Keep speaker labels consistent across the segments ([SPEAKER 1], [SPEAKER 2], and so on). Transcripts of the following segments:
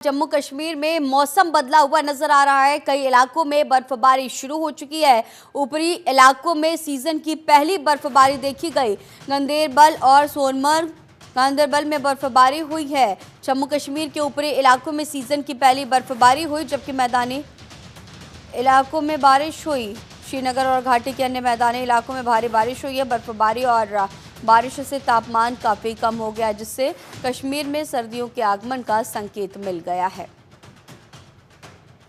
[SPEAKER 1] जम्मू कश्मीर में मौसम बदला हुआ नजर आ रहा है। कई इलाकों में बर्फबारी शुरू हो चुकी है। ऊपरी इलाकों में सीजन की पहली बर्फबारी देखी गई। गंदेरबल और सोनमर्ग गांदरबल में बर्फबारी हुई है। जम्मू कश्मीर के ऊपरी इलाकों में सीजन की पहली बर्फबारी हुई, जबकि मैदानी इलाकों में बारिश हुई। श्रीनगर और घाटी के अन्य मैदानी इलाकों में भारी बारिश हुई है। बर्फबारी और बारिश से तापमान काफ़ी कम हो गया, जिससे कश्मीर में सर्दियों के आगमन का संकेत मिल गया है।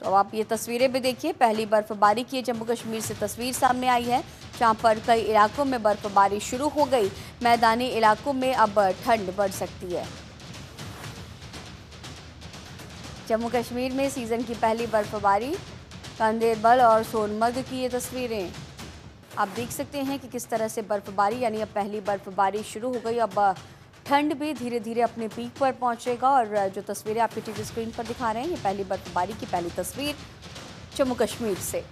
[SPEAKER 1] तो अब आप ये तस्वीरें भी देखिए। पहली बर्फबारी की जम्मू कश्मीर से तस्वीर सामने आई है, जहां पर कई इलाकों में बर्फबारी शुरू हो गई। मैदानी इलाकों में अब ठंड बढ़ सकती है। जम्मू कश्मीर में सीजन की पहली बर्फबारी, गांदरबल और सोनमर्ग की ये तस्वीरें आप देख सकते हैं कि किस तरह से बर्फबारी यानी अब पहली बर्फबारी शुरू हो गई। अब ठंड भी धीरे धीरे अपने पीक पर पहुंचेगा। और जो तस्वीरें आपके टीवी स्क्रीन पर दिखा रहे हैं, ये पहली बर्फबारी की पहली तस्वीर जम्मू कश्मीर से।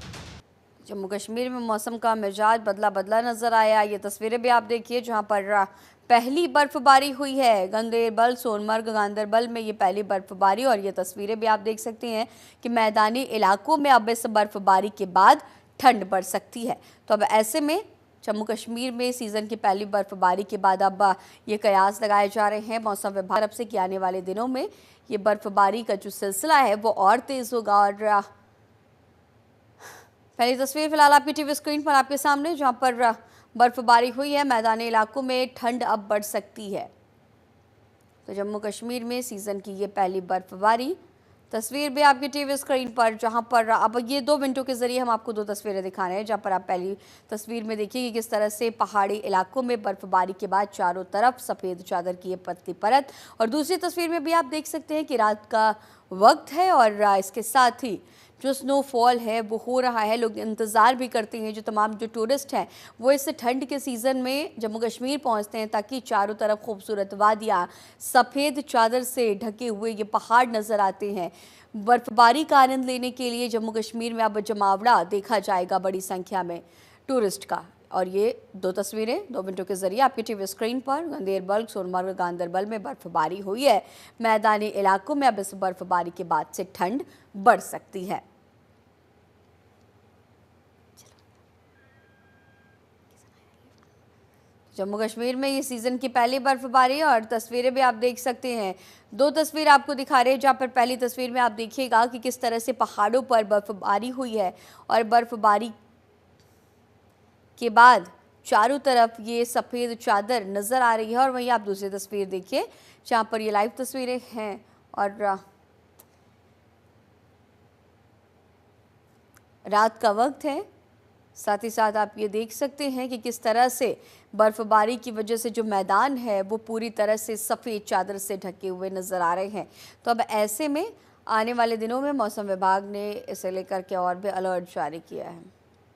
[SPEAKER 1] जम्मू कश्मीर में मौसम का मिजाज बदला बदला नजर आया। ये तस्वीरें भी आप देखिए, जहां पर पहली बर्फबारी हुई है। गंदेरबल, सोनमर्ग, गांदरबल में ये पहली बर्फबारी। और ये तस्वीरें भी आप देख सकते हैं कि मैदानी इलाकों में अब इस बर्फबारी के बाद ठंड बढ़ सकती है। तो अब ऐसे में जम्मू कश्मीर में सीज़न की पहली बर्फबारी के बाद अब ये कयास लगाए जा रहे हैं मौसम विभाग तरफ से कि आने वाले दिनों में ये बर्फबारी का जो सिलसिला है वो और तेज़ होगा। और पहली तस्वीर फिलहाल आपकी टीवी स्क्रीन पर आपके सामने, जहां पर बर्फबारी हुई है। मैदानी इलाकों में ठंड अब बढ़ सकती है। तो जम्मू कश्मीर में सीज़न की ये पहली बर्फबारी, तस्वीर भी आपकी टीवी स्क्रीन पर, जहां पर अब ये 2 मिनटों के जरिए हम आपको 2 तस्वीरें दिखा रहे हैं। जहां पर आप पहली तस्वीर में देखिए कि किस तरह से पहाड़ी इलाकों में बर्फबारी के बाद चारों तरफ सफ़ेद चादर की ये पतली परत। और दूसरी तस्वीर में भी आप देख सकते हैं कि रात का वक्त है और इसके साथ ही जो स्नोफॉल है वो हो रहा है। लोग इंतज़ार भी करते हैं, जो तमाम जो टूरिस्ट हैं वो इस ठंड के सीज़न में जम्मू कश्मीर पहुंचते हैं, ताकि चारों तरफ खूबसूरत वादियाँ, सफ़ेद चादर से ढके हुए ये पहाड़ नज़र आते हैं। बर्फबारी का आनंद लेने के लिए जम्मू कश्मीर में अब जमावड़ा देखा जाएगा बड़ी संख्या में टूरिस्ट का। और ये 2 तस्वीरें 2 मिनटों के जरिए आपकी टीवी स्क्रीन पर। गंदेरबल, सोनमर्ग, गांदरबल में बर्फबारी हुई है। मैदानी इलाकों में अब इस बर्फबारी के बाद से ठंड बढ़ सकती है। जम्मू कश्मीर में ये सीज़न की पहली बर्फबारी और तस्वीरें भी आप देख सकते हैं। 2 तस्वीर आपको दिखा रहे हैं, जहाँ पर पहली तस्वीर में आप देखिएगा कि किस तरह से पहाड़ों पर बर्फबारी हुई है। और बर्फबारी के बाद चारों तरफ ये सफ़ेद चादर नज़र आ रही है। और वहीं आप दूसरी तस्वीर देखिए, जहाँ पर ये लाइव तस्वीरें हैं और रात का वक्त है। साथ ही साथ आप ये देख सकते हैं कि किस तरह से बर्फबारी की वजह से जो मैदान है वो पूरी तरह से सफ़ेद चादर से ढके हुए नज़र आ रहे हैं। तो अब ऐसे में आने वाले दिनों में मौसम विभाग ने इसे लेकर के और भी अलर्ट जारी किया है।